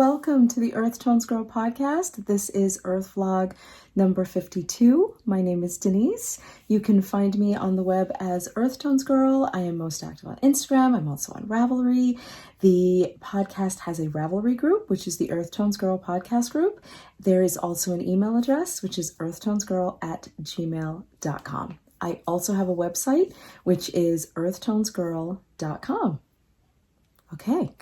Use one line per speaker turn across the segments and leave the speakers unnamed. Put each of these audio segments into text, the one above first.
welcome to the EarthtonesGirl Podcast. This is Earth Vlog number 52. My name is Denise. You can find me on the web as EarthtonesGirl. I am most active on Instagram. I'm also on Ravelry. The podcast has a Ravelry group, which is the EarthtonesGirl Podcast group. There is also an email address, which is earthtonesgirl@gmail.com. I also have a website, which is earthtonesgirl.com. Okay.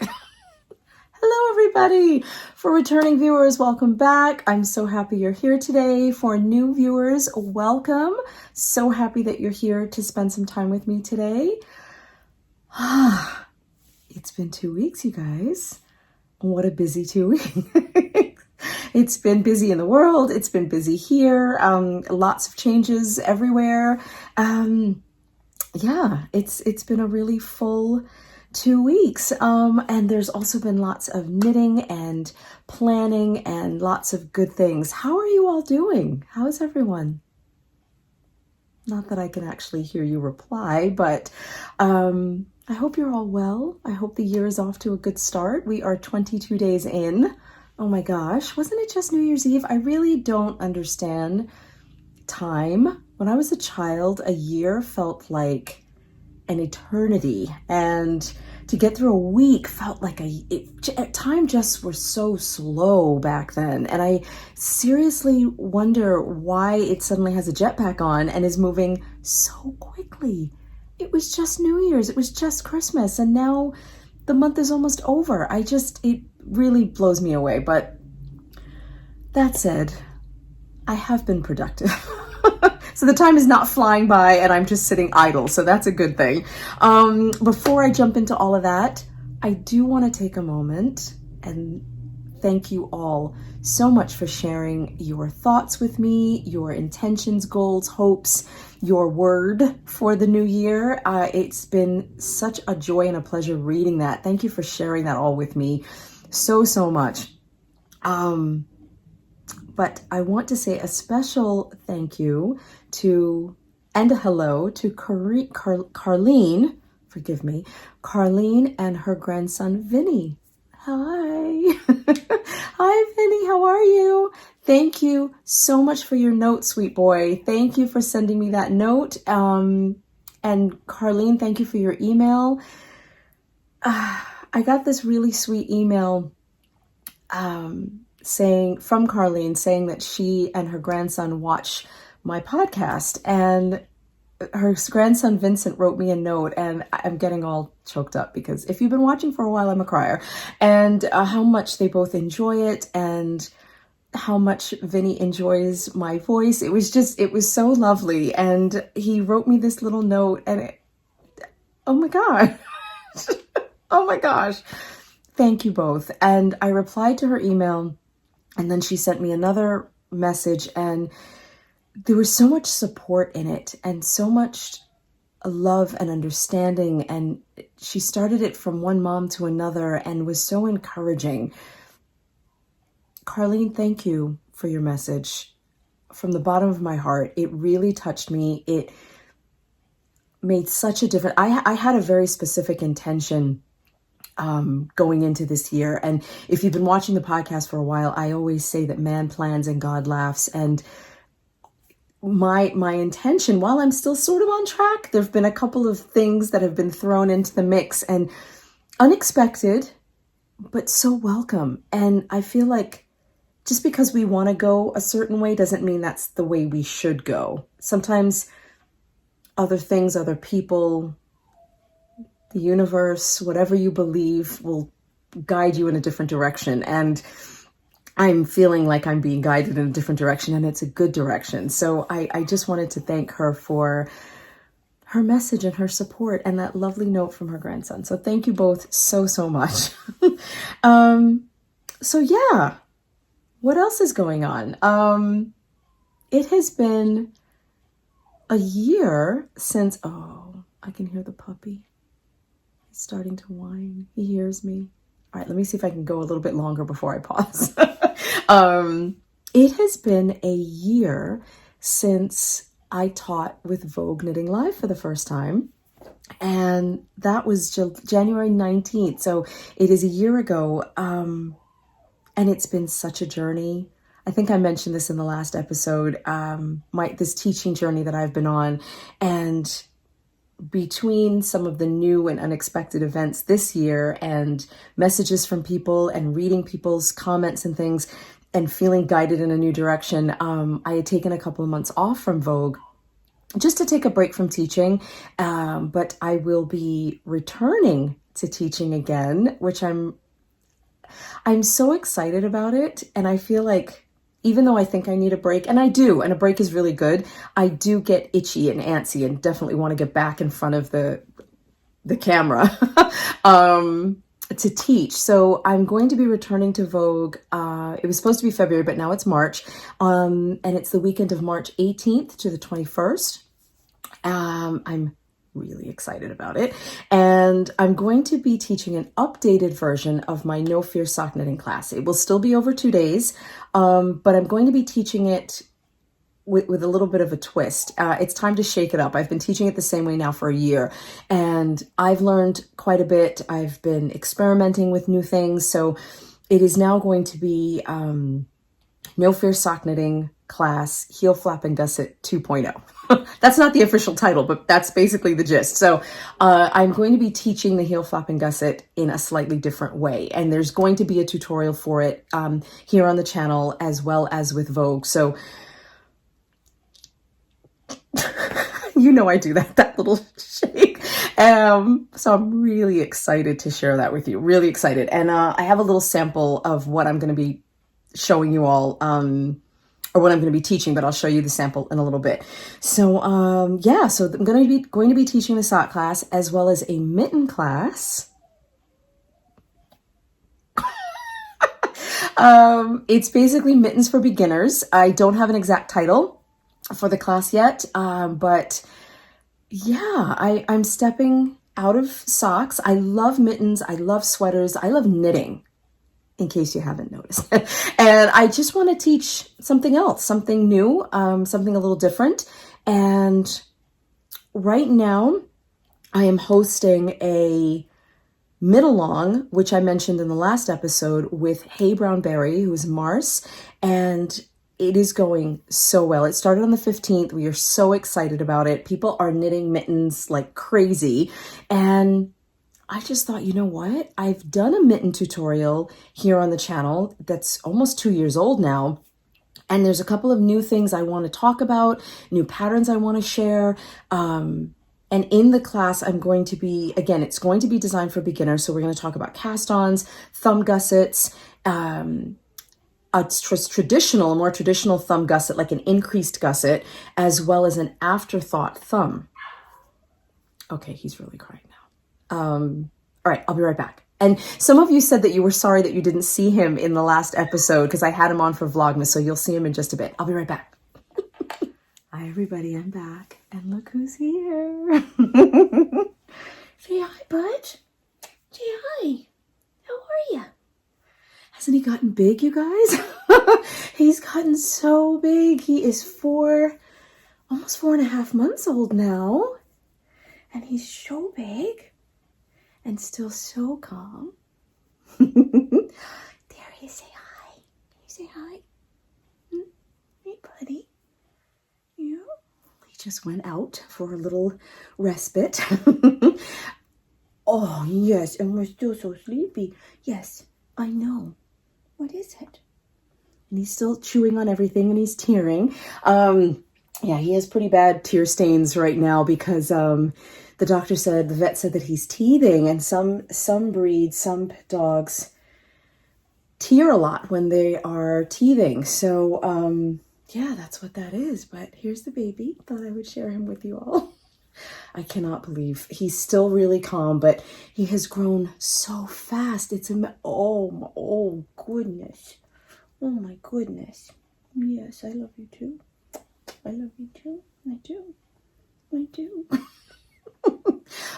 Hello, everybody. For returning viewers, welcome back. I'm so happy you're here today. For new viewers, welcome. So happy that you're here to spend some time with me today. It's been 2 weeks, you guys. What a busy 2 weeks. It's been busy in the world. It's been busy here. Lots of changes everywhere. It's been a really full 2 weeks. And there's also been lots of knitting and planning and lots of good things. How are you all doing? How is everyone? Not that I can actually hear you reply, but I hope you're all well. I hope the year is off to a good start. We are 22 days in. Oh my gosh, wasn't it just New Year's Eve? I really don't understand time. When I was a child, a year felt like an eternity, and to get through a week felt like time just was so slow back then. And I seriously wonder why it suddenly has a jetpack on and is moving so quickly. It was just New Year's, it was just Christmas, and now the month is almost over. It really blows me away. But that said, I have been productive. So the time is not flying by and I'm just sitting idle. So that's a good thing. Before I jump into all of that, I do want to take a moment and thank you all so much for sharing your thoughts with me, your intentions, goals, hopes, your word for the new year. It's been such a joy and a pleasure reading that. Thank you for sharing that all with me so much. But I want to say a special thank you and a hello to Carlene and her grandson, Vinny. Hi. Hi, Vinny. How are you? Thank you so much for your note, sweet boy. Thank you for sending me that note. And Carlene, thank you for your email. I got this really sweet email from Carlene saying that she and her grandson watch my podcast, and her grandson Vincent wrote me a note, and I'm getting all choked up because if you've been watching for a while, I'm a crier, and how much they both enjoy it and how much Vinny enjoys my voice. It was so lovely. And he wrote me this little note, and oh my God. Oh my gosh. Thank you both. And I replied to her email, and then she sent me another message, and there was so much support in it and so much love and understanding. And she started it from one mom to another and was so encouraging. Carlene, thank you for your message. From the bottom of my heart, it really touched me. It made such a difference. I had a very specific intention going into this year. And if you've been watching the podcast for a while, I always say that man plans and God laughs. And my intention, while I'm still sort of on track, there've been a couple of things that have been thrown into the mix and unexpected, but so welcome. And I feel like just because we want to go a certain way doesn't mean that's the way we should go. Sometimes other things, other people, the universe, whatever you believe will guide you in a different direction. And I'm feeling like I'm being guided in a different direction, and it's a good direction. So I just wanted to thank her for her message and her support and that lovely note from her grandson. So thank you both so much. So yeah, what else is going on? It has been a year since, I can hear the puppy. He's starting to whine. He hears me. All right, let me see if I can go a little bit longer before I pause. It has been a year since I taught with Vogue Knitting Live for the first time. And that was January 19th. So it is a year ago. and it's been such a journey. I think I mentioned this in the last episode, this teaching journey that I've been on, and between some of the new and unexpected events this year and messages from people and reading people's comments and things and feeling guided in a new direction, I had taken a couple of months off from Vogue just to take a break from teaching, but I will be returning to teaching again, which I'm so excited about it. And I feel like even though I think I need a break, and I do, and a break is really good, I do get itchy and antsy and definitely want to get back in front of the camera to teach. So I'm going to be returning to Vogue. It was supposed to be February, but now it's March. And it's the weekend of March 18th to the 21st. I'm really excited about it. And I'm going to be teaching an updated version of my No Fear sock knitting class. It will still be over 2 days, but I'm going to be teaching it with a little bit of a twist. It's time to shake it up. I've been teaching it the same way now for a year, and I've learned quite a bit. I've been experimenting with new things. So it is now going to be No Fear sock knitting class, heel flap and gusset 2.0. That's not the official title, but that's basically the gist. So I'm going to be teaching the heel flap and gusset in a slightly different way. And there's going to be a tutorial for it here on the channel as well as with Vogue. So you know I do that little shake. So I'm really excited to share that with you. Really excited. And I have a little sample of what I'm going to be showing you all, or what I'm going to be teaching, but I'll show you the sample in a little bit. So so I'm going to be teaching the sock class as well as a mitten class. It's basically mittens for beginners. I don't have an exact title for the class yet, but yeah, I'm stepping out of socks. I love mittens. I love sweaters. I love knitting, in case you haven't noticed. And I just want to teach something else, something new, something a little different. And right now I am hosting a Mitt-A-Long, which I mentioned in the last episode, with Hey Brown Berry, who is Marce, and it is going so well. It started on the 15th. We are so excited about it. People are knitting mittens like crazy. And I just thought, you know what? I've done a mitten tutorial here on the channel that's almost 2 years old now. And there's a couple of new things I want to talk about, new patterns I want to share. And in the class, I'm going to be, again, it's going to be designed for beginners. So we're going to talk about cast-ons, thumb gussets, a more traditional thumb gusset, like an increased gusset, as well as an afterthought thumb. Okay, he's really crying now. All right, I'll be right back. And some of you said that you were sorry that you didn't see him in the last episode because I had him on for Vlogmas, so you'll see him in just a bit. I'll be right back. Hi, everybody, I'm back. And look who's here. Say hi, bud. Say hi. How are you? Hasn't he gotten big, you guys? He's gotten so big. He is almost 4.5 months old now. And he's so big and still so calm. There he is. Say hi. Can you say hi? Hey, buddy. Yeah. He just went out for a little respite. Oh, yes. And we're still so sleepy. Yes, I know. What is it? And he's still chewing on everything and he's tearing. Yeah, he has pretty bad tear stains right now because the vet said that he's teething, and some breeds, some dogs tear a lot when they are teething. So yeah, that's what that is. But here's the baby. Thought I would share him with you all. I cannot believe he's still really calm, but he has grown so fast. Oh goodness. Oh my goodness. Yes, I love you too. I love you too. I do. I do.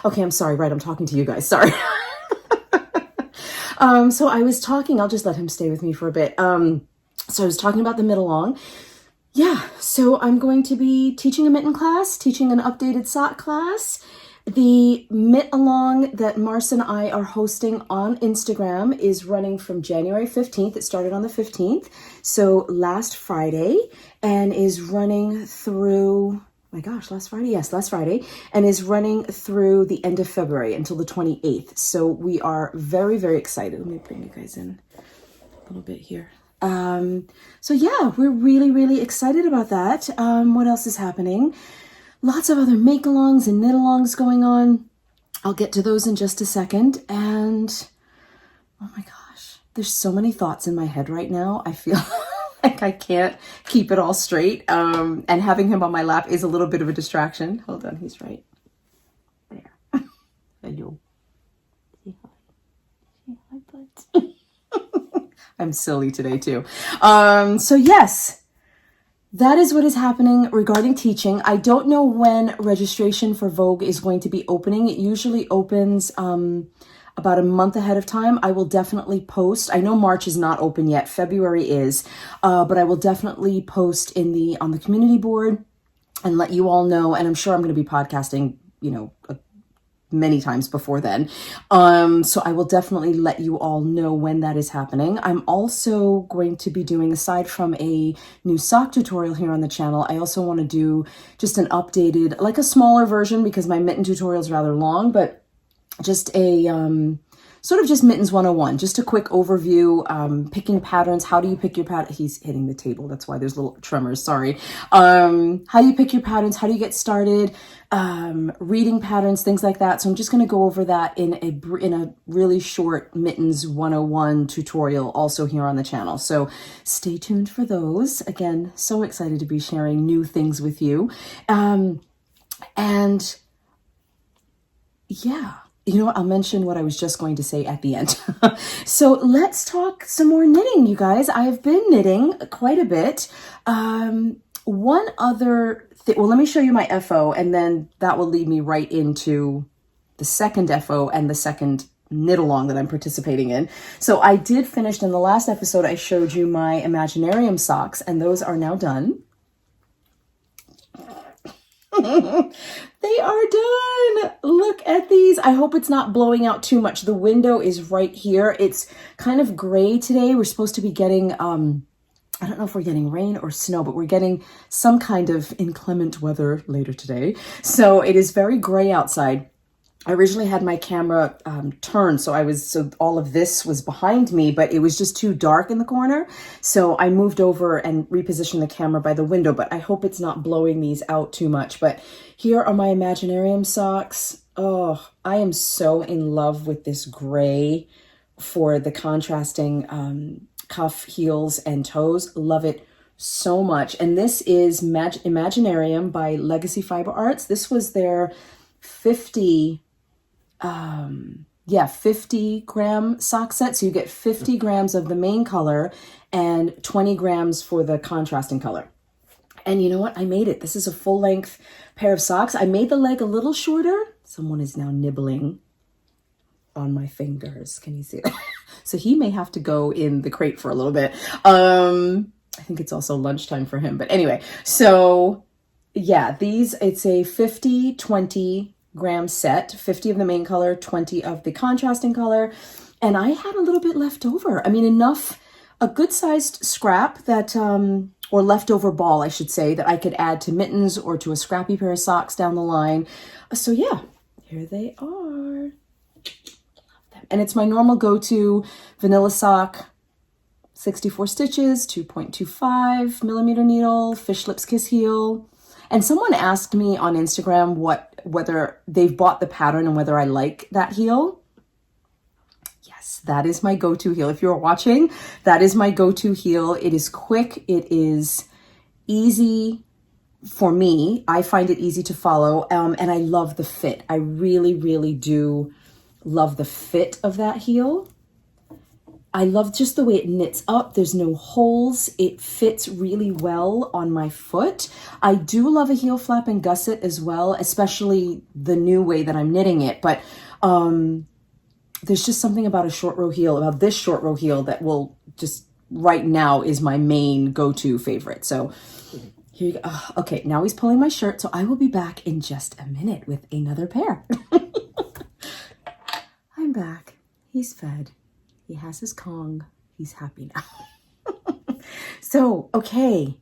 Okay, I'm sorry. Right, I'm talking to you guys. Sorry. So I was talking, I'll just let him stay with me for a bit. So I was talking about the Mitt-A-Long. Yeah, so I'm going to be teaching a mitten class, teaching an updated sock class. The Mitt-A-Long that Marce and I are hosting on Instagram is running from January 15th. It started on the 15th, so last Friday, and is running through, my gosh, last Friday? Yes, last Friday, and is running through the end of February until the 28th. So we are very, very excited. Let me bring you guys in a little bit here. So yeah, we're really, really excited about that. What else is happening? Lots of other make-alongs and knit-alongs going on. I'll get to those in just a second. And oh my gosh, there's so many thoughts in my head right now. I feel like I can't keep it all straight. And having him on my lap is a little bit of a distraction. Hold on, he's right there. Hello. Say hi. Say hi, bud. I'm silly today too. So yes. That is what is happening regarding teaching. I don't know when registration for Vogue is going to be opening. It usually opens about a month ahead of time. I will definitely post. I know March is not open yet. February is, but I will definitely post on the community board and let you all know. And I'm sure I'm going to be podcasting, many times before then. So I will definitely let you all know when that is happening. I'm also going to be doing, aside from a new sock tutorial here on the channel, I also want to do just an updated, like a smaller version, because my mitten tutorial is rather long, but just a sort of just Mittens 101, just a quick overview, picking patterns. How do you pick your pattern? He's hitting the table. That's why there's little tremors. Sorry. How do you pick your patterns? How do you get started? Reading patterns, things like that. So I'm just going to go over that in a really short Mittens 101 tutorial also here on the channel. So stay tuned for those. Again, so excited to be sharing new things with you. And yeah. You know what? I'll mention what I was just going to say at the end. So let's talk some more knitting, you guys. I have been knitting quite a bit. One other thing, well, let me show you my FO, and then that will lead me right into the second FO and the second knit along that I'm participating in. So I did finish, in the last episode, I showed you my Imaginarium socks, and those are now done. They are done. Look at these. I hope it's not blowing out too much. The window is right here. It's kind of gray today. We're supposed to be getting, I don't know if we're getting rain or snow, but we're getting some kind of inclement weather later today. So it is very gray outside. I originally had my camera turned, so all of this was behind me, but it was just too dark in the corner. So I moved over and repositioned the camera by the window, but I hope it's not blowing these out too much. But here are my Imaginarium socks. Oh, I am so in love with this gray for the contrasting cuff, heels, and toes. Love it so much. And this is Imaginarium by Legacy Fiber Arts. This was their 50 gram sock set. So you get 50 grams of the main color and 20 grams for the contrasting color. And you know what? I made it. This is a full length pair of socks. I made the leg a little shorter. Someone is now nibbling on my fingers. Can you see it? So he may have to go in the crate for a little bit. I think it's also lunchtime for him, but anyway, so yeah, it's a 50-20 gram set, 50 of the main color, 20 of the contrasting color. And I had a little bit left over. I mean, enough, a good sized scrap that, or leftover ball, I should say, that I could add to mittens or to a scrappy pair of socks down the line. So yeah, here they are. Love them. And it's my normal go-to vanilla sock, 64 stitches, 2.25 millimeter needle, fish lips kiss heel. And someone asked me on Instagram whether they've bought the pattern and whether I like that heel. Yes, that is my go-to heel. If you're watching, that is my go-to heel. It is quick. It is easy for me. I find it easy to follow. And I love the fit. I really, really do love the fit of that heel. I love just the way it knits up. There's no holes. It fits really well on my foot. I do love a heel flap and gusset as well, especially the new way that I'm knitting it. But there's just something about this short row heel that will just right now is my main go-to favorite. So Here you go. Oh, okay, now he's pulling my shirt, so I will be back in just a minute with another pair. I'm back. He's fed. He has his Kong. He's happy now. So, okay.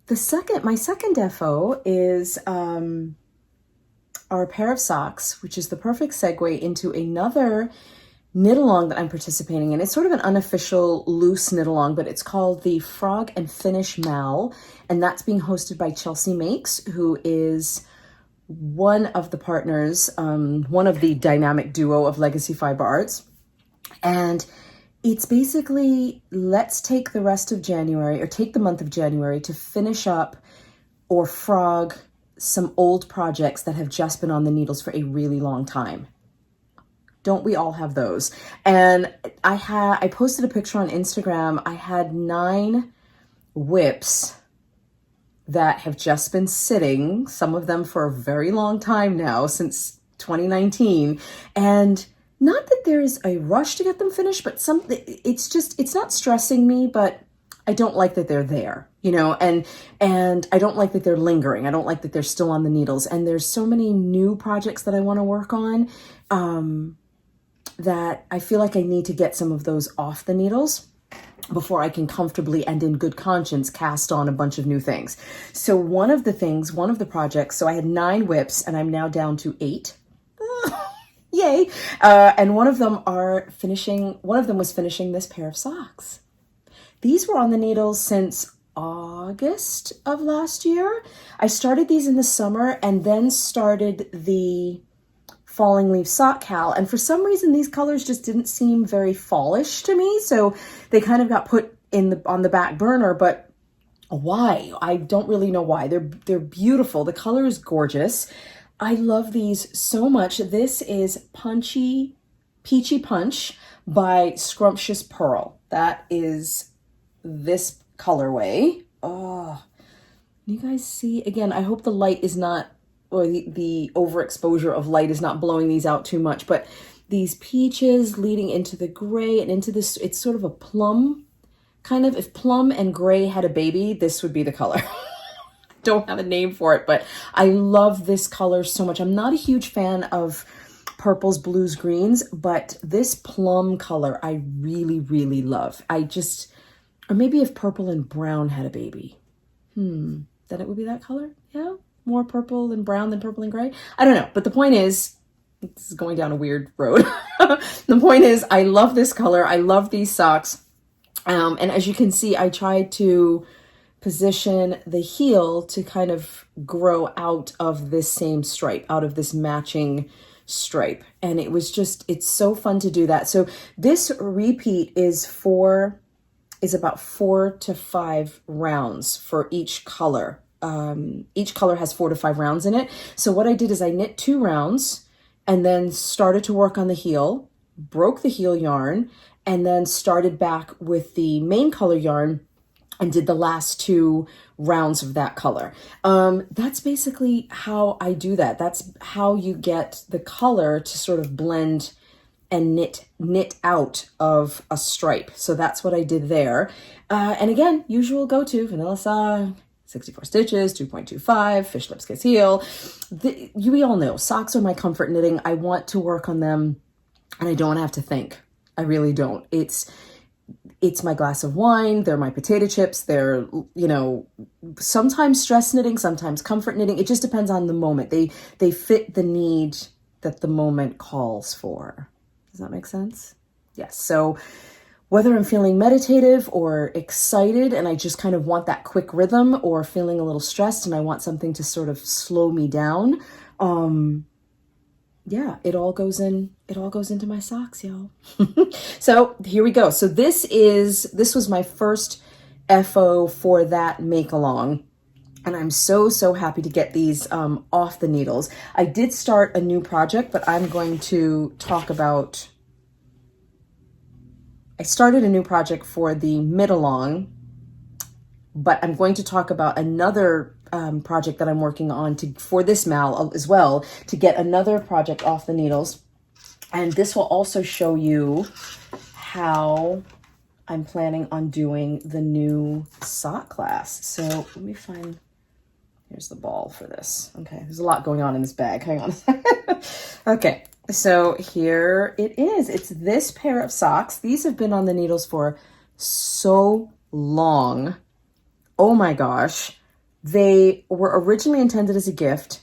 My second defo is our pair of socks, which is the perfect segue into another knit-along that I'm participating in. It's sort of an unofficial loose knit-along, but it's called the frogorfinishmal, and that's being hosted by Chelsea Makes, who is one of the partners, one of the dynamic duo of Legacy Fiber Arts. And it's basically, let's take the rest of January, or take the month of January to finish up or frog some old projects that have just been on the needles for a really long time. Don't we all have those? And I posted a picture on Instagram. I had 9 whips that have just been sitting, some of them for a very long time now, since 2019. And not that there is a rush to get them finished, but it's not stressing me, but I don't like that they're there, you know, and I don't like that they're lingering. I don't like that they're still on the needles. And there's so many new projects that I want to work on, that I feel like I need to get some of those off the needles before I can comfortably and in good conscience cast on a bunch of new things. So one of the projects, so I had 9 whips and I'm now down to 8. Yay. And one of them was finishing this pair of socks. These were on the needles since August of last year. I started these in the summer and then started the falling leaf sock cal, and for some reason these colors just didn't seem very fallish to me, so they kind of got put on the back burner. But why? I don't really know why. They're beautiful. The color is gorgeous. I love these so much. This is Peachy Punch by Scrumptious Pearl. That is this colorway. Oh, you guys see? Again, I hope the light is not, or the overexposure of light is not blowing these out too much, but these peaches leading into the gray and into this, it's sort of a plum, kind of, if plum and gray had a baby, this would be the color. Don't have a name for it, but I love this color so much. I'm not a huge fan of purples, blues, greens, but this plum color I really, really love. Or maybe if purple and brown had a baby, then it would be that color. Yeah. More purple and brown than purple and gray. I don't know. But the point is, this is going down a weird road. The point is, I love this color. I love these socks. And as you can see, I tried to position the heel to kind of grow out of this same stripe, out of this matching stripe. And it's so fun to do that. So this repeat is about 4 to 5 rounds for each color. Each color has 4 to 5 rounds in it. So what I did is I knit 2 rounds and then started to work on the heel, broke the heel yarn, and then started back with the main color yarn and did the last 2 rounds of that color. That's basically how I do that. That's how you get the color to sort of blend and knit out of a stripe. So that's what I did there. And again, usual go-to, vanilla sock, 64 stitches, 2.25, fish lips kiss heel. We all know socks are my comfort knitting. I want to work on them and I don't have to think. I really don't. It's my glass of wine. They're my potato chips. They're, sometimes stress knitting, sometimes comfort knitting. It just depends on the moment. They fit the need that the moment calls for. Does that make sense? Yes. So whether I'm feeling meditative or excited and I just kind of want that quick rhythm, or feeling a little stressed and I want something to sort of slow me down, it all goes into my socks, y'all. So here we go. So this was my first FO for that make along. And I'm so happy to get these off the needles. I did start a new project, but I'm going to talk about, I started a new project for the Mitt-A-Long, but I'm going to talk about another project that I'm working on for this mal as well, to get another project off the needles. And this will also show you how I'm planning on doing the new sock class. So let me find Here's the ball for this. Okay, there's a lot going on in this bag. Hang on a second. Okay, so here it is. It's this pair of socks. These have been on the needles for so long. Oh my gosh. They were originally intended as a gift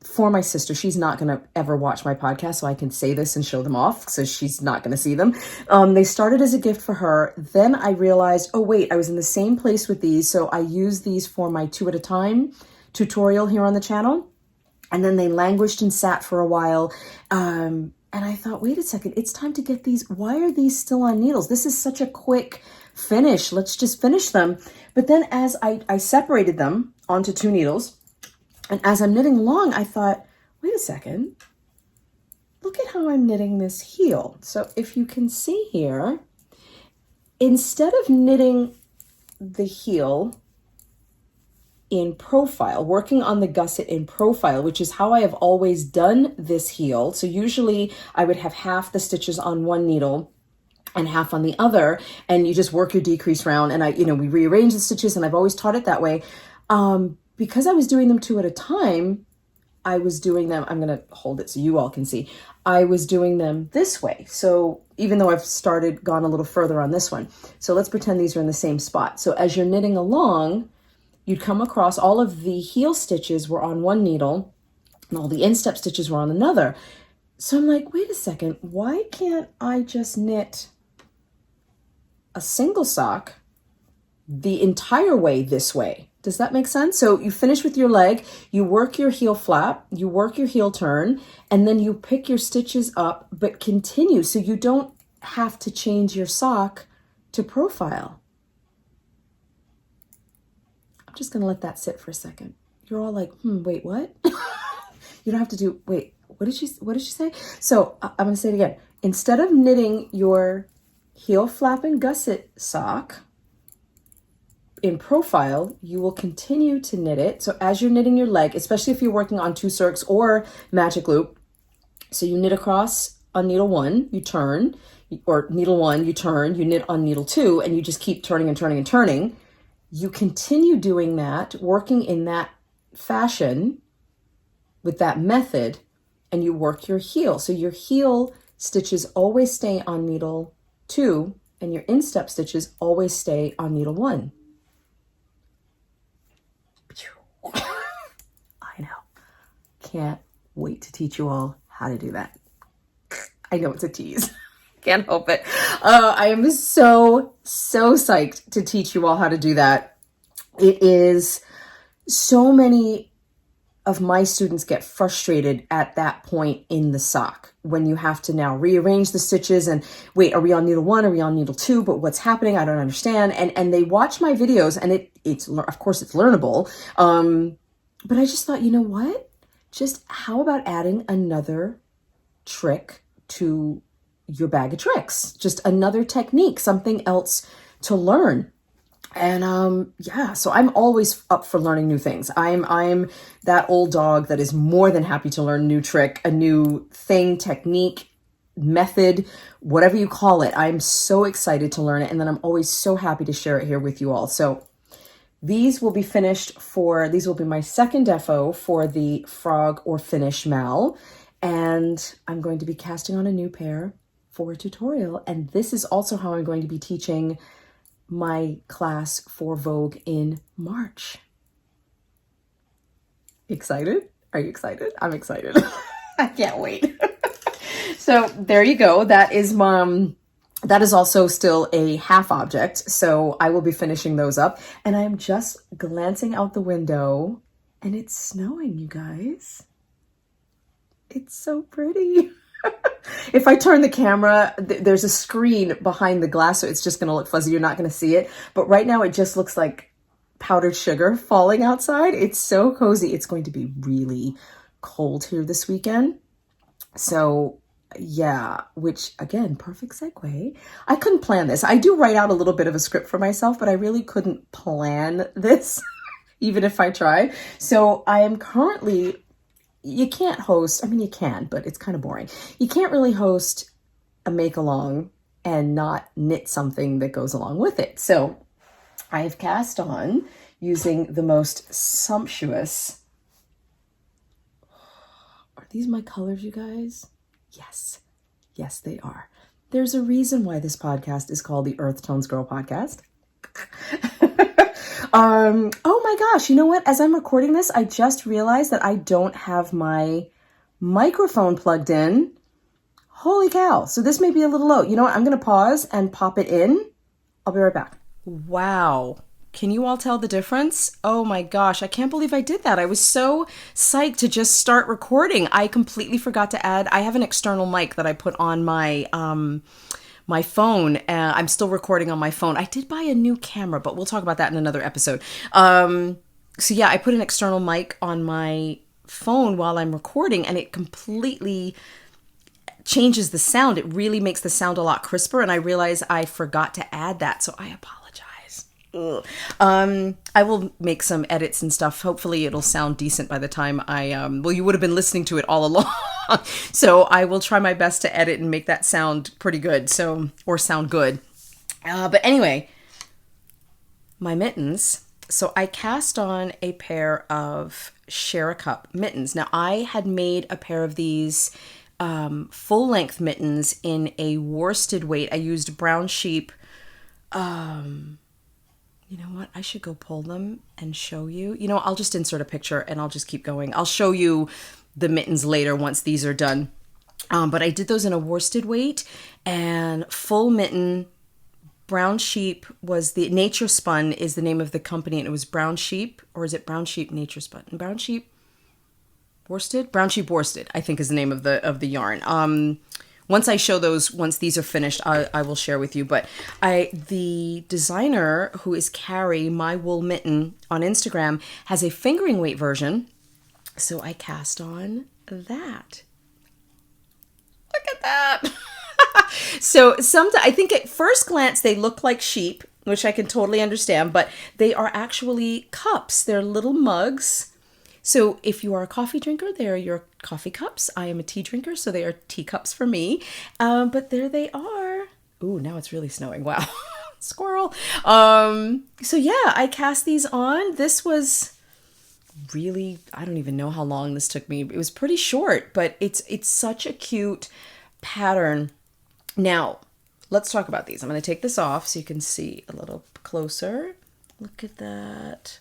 for my sister. She's not going to ever watch my podcast, so I can say this and show them off, so she's not going to see them. They started as a gift for her. Then I realized, oh wait, I was in the same place with these, so I used these for my 2 at a time tutorial here on the channel. And then they languished and sat for a while. And I thought, wait a second, it's time to get these. Why are these still on needles? This is such a quick finish. Let's just finish them. But then as I separated them onto 2 needles, and as I'm knitting along, I thought, wait a second, look at how I'm knitting this heel. So if you can see here, instead of knitting the heel in profile, working on the gusset in profile, which is how I have always done this heel. So usually I would have half the stitches on one needle and half on the other, and you just work your decrease round, and we rearrange the stitches, and I've always taught it that way. Because I was doing them 2 at a time, I was doing them, I'm going to hold it so you all can see. I was doing them this way. So even though I've gone a little further on this one. So let's pretend these are in the same spot. So as you're knitting along, you'd come across all of the heel stitches were on one needle and all the instep stitches were on another. So I'm like, wait a second, why can't I just knit a single sock the entire way this way? Does that make sense? So you finish with your leg, you work your heel flap, you work your heel turn, and then you pick your stitches up, but continue. So you don't have to change your sock to profile. I'm just going to let that sit for a second. You're all like, wait, what? You don't have to do, wait, what did she say? So I'm going to say it again. Instead of knitting your heel flap and gusset sock in profile, you will continue to knit it. So as you're knitting your leg, especially if you're working on 2 circs or magic loop, so you knit across on needle 1, you turn, or needle 1, you turn, you knit on needle 2, and you just keep turning and turning and turning. You continue doing that, working in that fashion with that method, and you work your heel. So your heel stitches always stay on needle 2, and your instep stitches always stay on needle 1. I know. Can't wait to teach you all how to do that. I know it's a tease. Can't help it. I am so psyched to teach you all how to do that. It is, so many of my students get frustrated at that point in the sock when you have to now rearrange the stitches and wait, are we on needle 1? Are we on needle 2? But what's happening? I don't understand. And they watch my videos, and it's of course it's learnable. But I just thought, you know what? Just how about adding another trick to your bag of tricks? Just another technique, something else to learn. And so I'm always up for learning new things. I'm that old dog that is more than happy to learn a new trick, a new thing, technique, method, whatever you call it. I'm so excited to learn it, and then I'm always so happy to share it here with you all. So these will be these will be my second defo for the frogorfinishmal, and I'm going to be casting on a new pair for a tutorial. And this is also how I'm going to be teaching my class for Vogue in March. Excited? Are you excited? I'm excited. I can't wait. So there you go. That is also still a half object. So I will be finishing those up, and I'm just glancing out the window and it's snowing, you guys. It's so pretty. If I turn the camera, there's a screen behind the glass, so it's just going to look fuzzy. You're not going to see it. But right now it just looks like powdered sugar falling outside. It's so cozy. It's going to be really cold here this weekend. So yeah, which again, perfect segue. I couldn't plan this. I do write out a little bit of a script for myself, but I really couldn't plan this, even if I tried. So I am currently... You can't host, I mean, you can, but it's kind of boring. You can't really host a make-along and not knit something that goes along with it. So I have cast on, using the most sumptuous. Are these my colors, you guys? Yes. Yes, they are. There's a reason why this podcast is called the EarthtonesGirl Podcast. Oh my gosh, you know what? As I'm recording this, I just realized that I don't have my microphone plugged in. Holy cow. So this may be a little low. You know what? I'm going to pause and pop it in. I'll be right back. Wow. Can you all tell the difference? Oh my gosh, I can't believe I did that. I was so psyched to just start recording. I completely forgot to add, I have an external mic that I put on my my phone. I'm still recording on my phone. I did buy a new camera, but we'll talk about that in another episode. So yeah, I put an external mic on my phone while I'm recording, and it completely changes the sound. It really makes the sound a lot crisper, and I realize I forgot to add that, so I apologize. Ugh. I will make some edits and stuff. Hopefully it'll sound decent by the time well, you would have been listening to it all along. So I will try my best to edit and make that sound pretty good. Or sound good. But anyway, my mittens. So I cast on a pair of Share a Cup mittens. Now I had made a pair of these full length mittens in a worsted weight. I used brown sheep. You know what? I should go pull them and show you. You know, I'll just insert a picture and I'll just keep going. I'll show you the mittens later once these are done. But I did those in a worsted weight, and full mitten. Brown Sheep was the Nature Spun is the name of the company, and it was Brown Sheep, or is it Brown Sheep Nature Spun? Brown Sheep Worsted? Brown Sheep Worsted, I think is the name of the yarn. Once I show those, once these are finished, I will share with you. But the designer, who is Carrie, My Wool Mitten on Instagram, has a fingering weight version. So I cast on that. Look at that. So I think at first glance they look like sheep, which I can totally understand, but they are actually cups. They're little mugs. So if you are a coffee drinker, they are your coffee cups. I am a tea drinker, so they are teacups for me. But there they are. Ooh, now it's really snowing. Wow. Squirrel. So yeah, I cast these on. This was really, I don't even know how long this took me. It was pretty short, but it's such a cute pattern. Now, let's talk about these. I'm going to take this off so you can see a little closer. Look at that.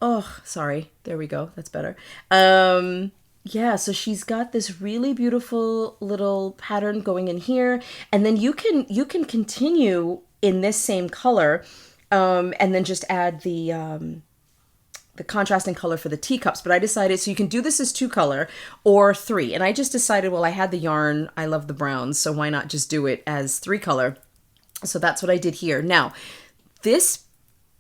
Oh, sorry. There we go. That's better. Yeah, so she's got this really beautiful little pattern going in here, and then you can continue in this same color, and then just add the contrasting color for the teacups. But I decided, so you can do this as 2-color or 3, and I just decided, well, I had the yarn, I love the browns, so why not just do it as 3-color? So that's what I did here. Now, this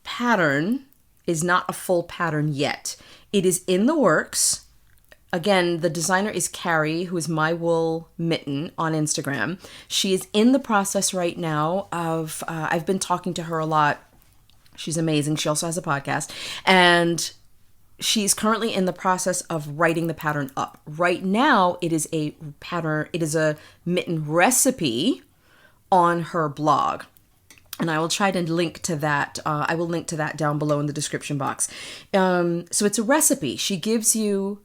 pattern is not a full pattern yet. It is in the works. Again, the designer is Carrie, who is My Wool Mitten on Instagram. She is in the process right now of, I've been talking to her a lot. She's amazing. She also has a podcast. And she's currently in the process of writing the pattern up. Right now, it is a pattern, it is a mitten recipe on her blog. And I will try to link to that. I will link to that down below in the description box. So it's a recipe. She gives you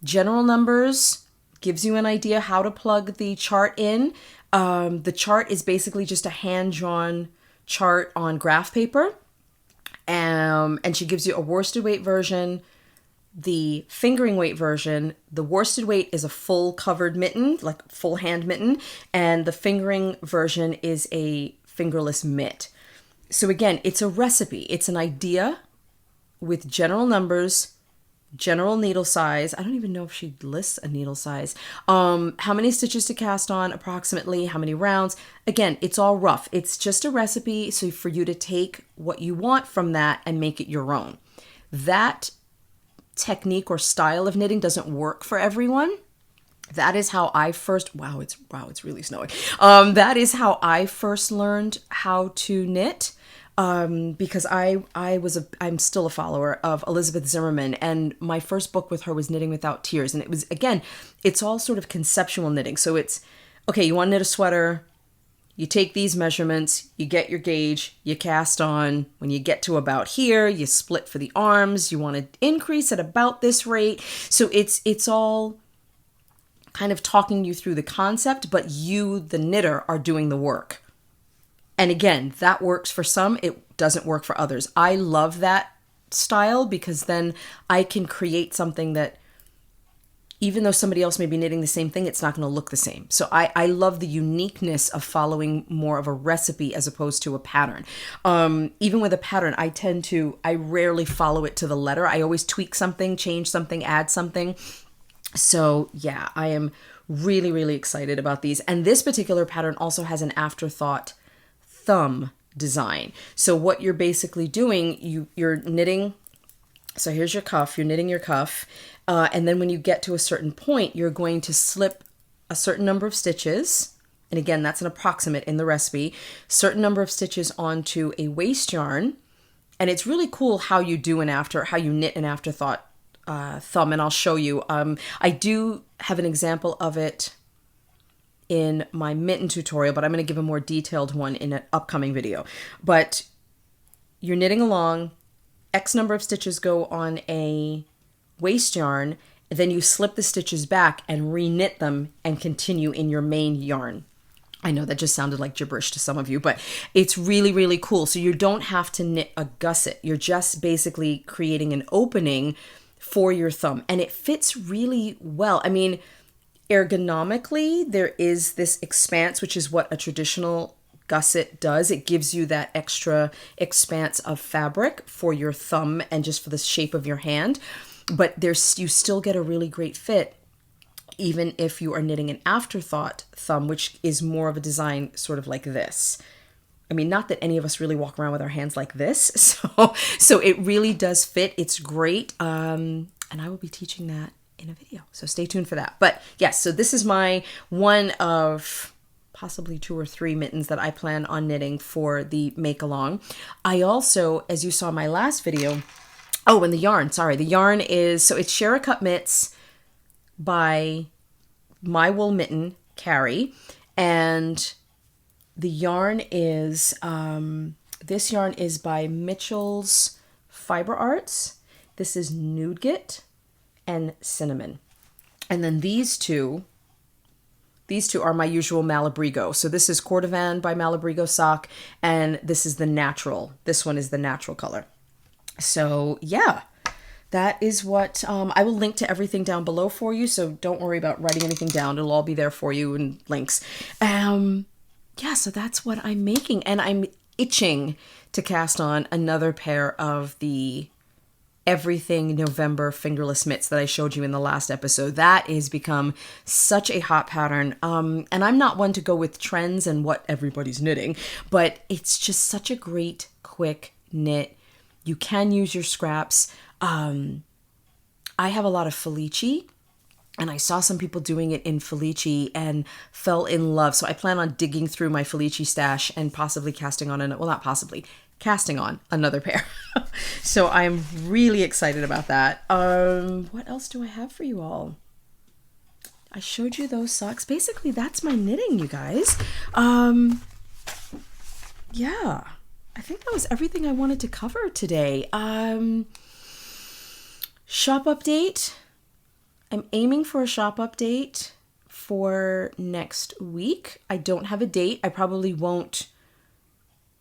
general numbers, gives you an idea how to plug the chart in. The chart is basically just a hand-drawn chart on graph paper. And she gives you a worsted weight version, the fingering weight version. The worsted weight is a full covered mitten, like full hand mitten. And the fingering version is a fingerless mitt. So again, it's a recipe. It's an idea with general numbers, general needle size. I don't even know if she lists a needle size. How many stitches to cast on approximately, how many rounds. Again, it's all rough. It's just a recipe, so for you to take what you want from that and make it your own. That technique or style of knitting doesn't work for everyone. That is how I first, wow, it's really snowing. That is how I first learned how to knit. Because I'm still a follower of Elizabeth Zimmerman, and my first book with her was Knitting Without Tears. And it was, again, it's all sort of conceptual knitting. So it's, okay, you want to knit a sweater, you take these measurements, you get your gauge, you cast on. When you get to about here, you split for the arms. You want to increase at about this rate. So it's all kind of talking you through the concept, but you, the knitter, are doing the work. And again, that works for some, it doesn't work for others. I love that style because then I can create something that even though somebody else may be knitting the same thing, it's not going to look the same. So I love the uniqueness of following more of a recipe as opposed to a pattern. Even with a pattern, I rarely follow it to the letter. I always tweak something, change something, add something. So yeah, I am really, really excited about these. And this particular pattern also has an afterthought thumb design. So what you're basically doing, you're knitting. So here's your cuff, you're knitting your cuff. And then when you get to a certain point, you're going to slip a certain number of stitches. And again, that's an approximate in the recipe, certain number of stitches onto a waste yarn. And it's really cool how you knit an afterthought thumb. And I'll show you. I do have an example of it in my mitten tutorial, but I'm going to give a more detailed one in an upcoming video. But you're knitting along, X number of stitches go on a waste yarn, then you slip the stitches back and re-knit them and continue in your main yarn. I know that just sounded like gibberish to some of you, but it's really, really cool. So you don't have to knit a gusset. You're just basically creating an opening for your thumb, and it fits really well. I mean, ergonomically, there is this expanse, which is what a traditional gusset does. It gives you that extra expanse of fabric for your thumb and just for the shape of your hand. But you still get a really great fit, even if you are knitting an afterthought thumb, which is more of a design sort of like this. I mean, not that any of us really walk around with our hands like this. So it really does fit. It's great. And I will be teaching that in a video. So stay tuned for that. But yes, so this is my one of possibly 2 or 3 mittens that I plan on knitting for the make along. I also, as you saw in my last video, and the yarn is, so it's Share a Cut Mitts by My Wool Mitten, Carrie, and the yarn is, this yarn is by Mitchell's Fiber Arts. This is Nougat and Cinnamon. And then these two are my usual Malabrigo. So this is Cordovan by Malabrigo Sock, and this is the natural. This one is the natural color. So yeah, that is what, I will link to everything down below for you. So don't worry about writing anything down. It'll all be there for you in links. Yeah, so that's what I'm making. And I'm itching to cast on another pair of the Everything November fingerless mitts that I showed you in the last episode. That has become such a hot pattern. And I'm not one to go with trends and what everybody's knitting, but it's just such a great, quick knit. You can use your scraps. I have a lot of Felici, and I saw some people doing it in Felici and fell in love. So I plan on digging through my Felici stash and possibly casting on another pair. So I'm really excited about that. What else do I have for you all? I showed you those socks. Basically, that's my knitting, you guys. Yeah. I think that was everything I wanted to cover today. Shop update. I'm aiming for a shop update for next week. I don't have a date. I probably won't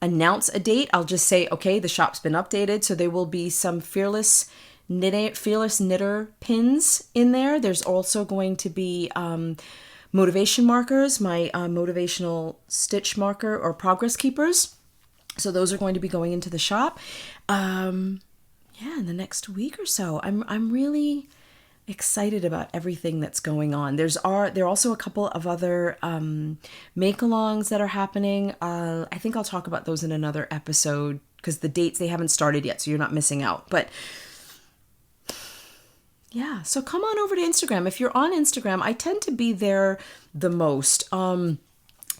announce a date. I'll just say, okay, the shop's been updated. So there will be some Fearless Knitter pins in there. There's also going to be motivation markers, my motivational stitch marker or progress keepers. So those are going to be going into the shop. Yeah, in the next week or so. I'm really excited about everything that's going on. There are also a couple of other make-alongs that are happening. I think I'll talk about those in another episode because the dates, they haven't started yet, so you're not missing out. But yeah, so come on over to Instagram. If you're on Instagram, I tend to be there the most.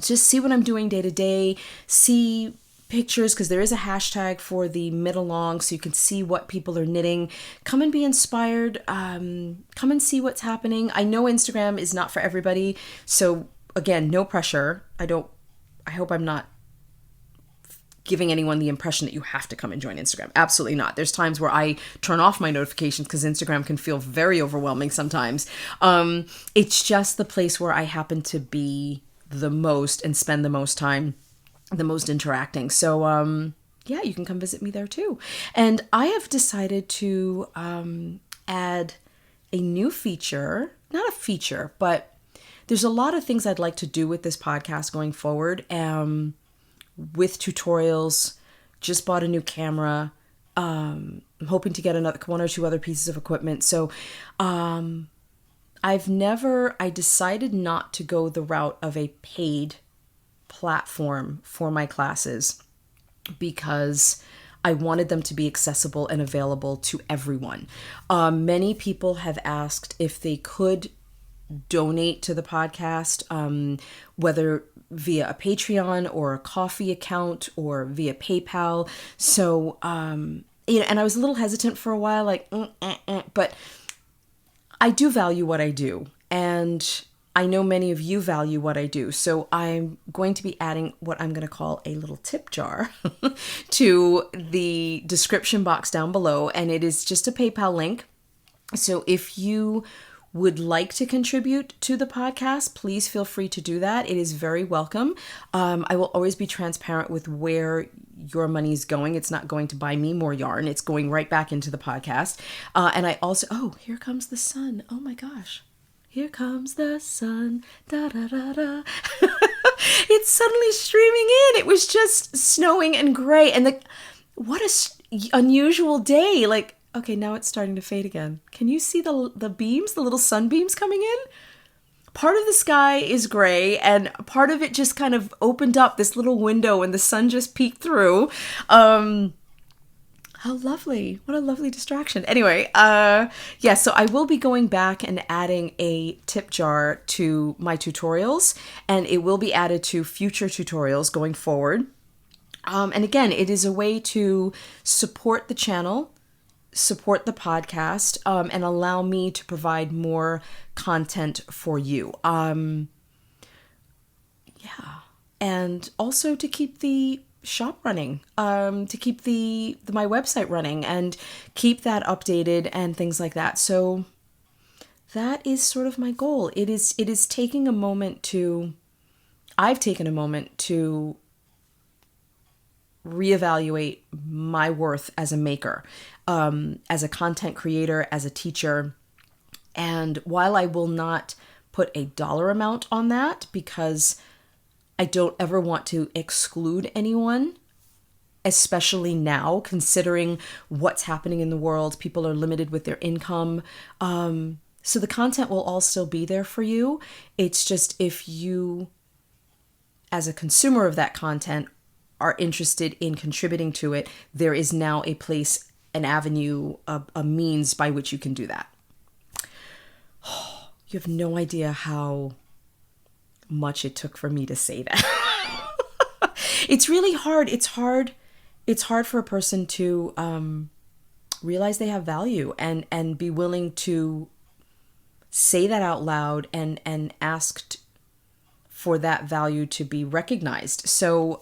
Just see what I'm doing day to day, see pictures, because there is a hashtag for the Mitt-A-Long, so you can see what people are knitting. Come and be inspired. Come and see what's happening. I know Instagram is not for everybody, so again, no pressure. I I hope I'm not giving anyone the impression that you have to come and join Instagram. Absolutely not. There's times where I turn off my notifications because Instagram can feel very overwhelming sometimes. It's just the place where I happen to be the most and spend the most time, the most interacting. So, yeah, you can come visit me there too. And I have decided to add a new feature, not a feature, but there's a lot of things I'd like to do with this podcast going forward. With tutorials, just bought a new camera. I'm hoping to get one or two other pieces of equipment. So I decided not to go the route of a paid platform for my classes because I wanted them to be accessible and available to everyone. Many people have asked if they could donate to the podcast, whether via a Patreon or a Ko-fi account or via PayPal. So, and I was a little hesitant for a while, but I do value what I do. And I know many of you value what I do. So I'm going to be adding what I'm going to call a little tip jar to the description box down below. And it is just a PayPal link. So if you would like to contribute to the podcast, please feel free to do that. It is very welcome. I will always be transparent with where your money is going. It's not going to buy me more yarn. It's going right back into the podcast. And I also, here comes the sun. Oh my gosh. Here comes the sun. Da da da da. It's suddenly streaming in. It was just snowing and gray. And what a unusual day. Okay, now it's starting to fade again. Can you see the beams, the little sunbeams coming in? Part of the sky is gray and part of it just kind of opened up this little window and the sun just peeked through. How lovely. What a lovely distraction. Anyway, so I will be going back and adding a tip jar to my tutorials, and it will be added to future tutorials going forward. And again, it is a way to support the channel, support the podcast, and allow me to provide more content for you. And also to keep the shop running, to keep my website running and keep that updated and things like that. So that is sort of my goal. It is taking a moment I've taken a moment to reevaluate my worth as a maker, as a content creator, as a teacher. And while I will not put a dollar amount on that because I don't ever want to exclude anyone, especially now, considering what's happening in the world. People are limited with their income. So the content will all still be there for you. It's just if you, as a consumer of that content, are interested in contributing to it, there is now a place, an avenue, a means by which you can do that. You have no idea how much it took for me to say that. It's really hard. It's hard for a person to realize they have value and be willing to say that out loud and asked for that value to be recognized. So,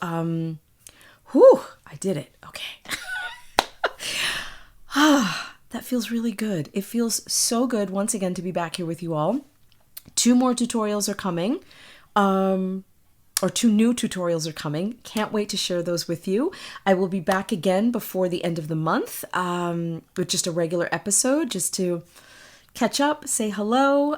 I did it. Okay. That feels really good. It feels so good once again to be back here with you all. 2 more tutorials are coming, or 2 new tutorials are coming. Can't wait to share those with you. I will be back again before the end of the month with just a regular episode, just to catch up, say hello.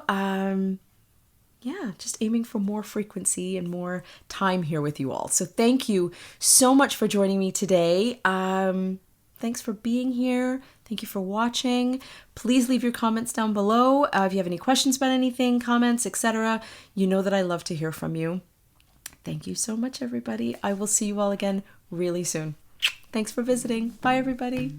Just aiming for more frequency and more time here with you all. So thank you so much for joining me today. Thanks for being here. Thank you for watching. Please leave your comments down below. If you have any questions about anything, comments, etc., you know that I love to hear from you. Thank you so much, everybody. I will see you all again really soon. Thanks for visiting. Bye, everybody.